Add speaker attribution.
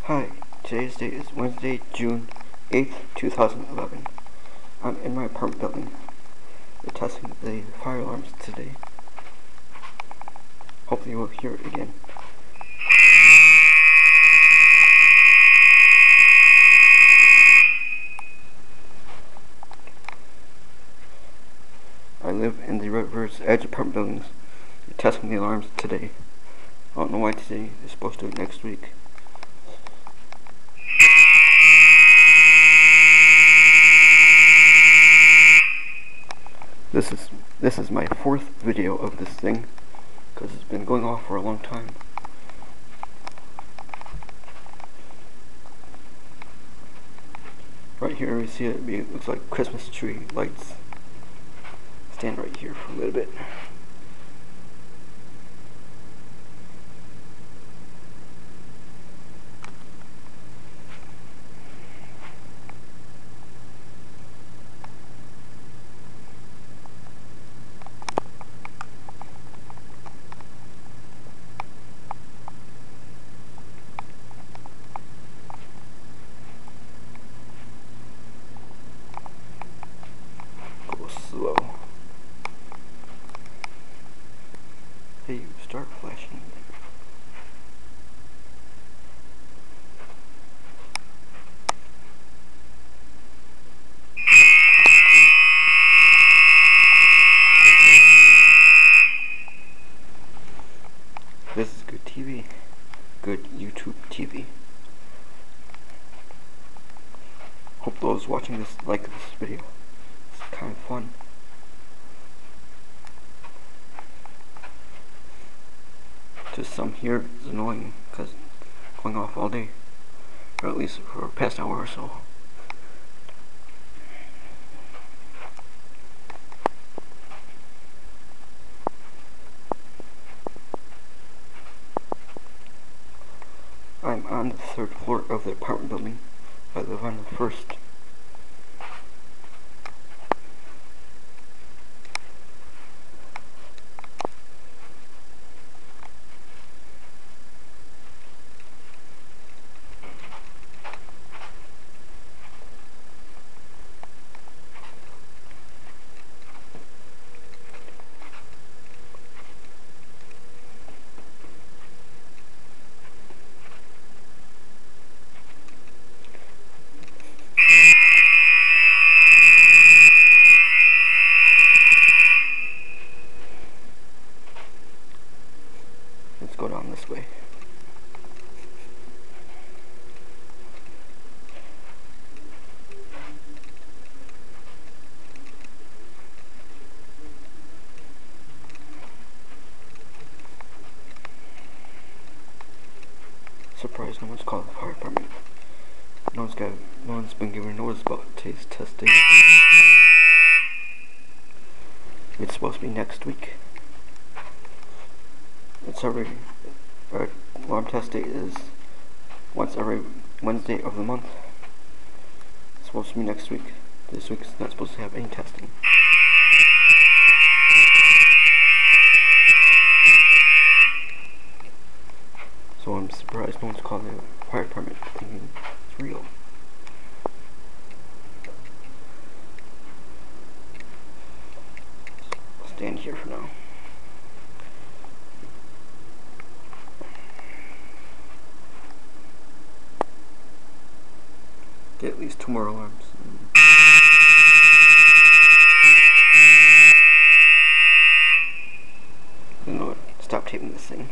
Speaker 1: Hi, today's date is Wednesday, June 8th, 2011. I'm in my apartment building. We're testing the fire alarms today. Hopefully you will hear it again. I live in the River's Edge apartment buildings. We're testing the alarms today. I don't know why today. They're supposed to do it next week. This is my fourth video of this thing, because it's been going off for a long time. Right here we see it looks like Christmas tree lights. Stand right here for a little bit. Go slow. Hey, you start flashing. This is good TV. Good YouTube TV. Hope those watching this like this video. It's kind of fun. To some here, it's annoying because it's going off all day, or at least for the past hour or so. I'm on the 3rd floor of the apartment building. I live on the 1st. Let's go down this way. Surprised no one's called the fire department. No one's been given notice about today's test date. It's supposed to be next week. Our alarm test date is once every Wednesday of the month. It's supposed to be next week. This week's not supposed to have any testing. So I'm surprised no one's called the fire department thinking it's real. I'll stand here for now. Get at least 2 more alarms. You know what? Stop taping this thing.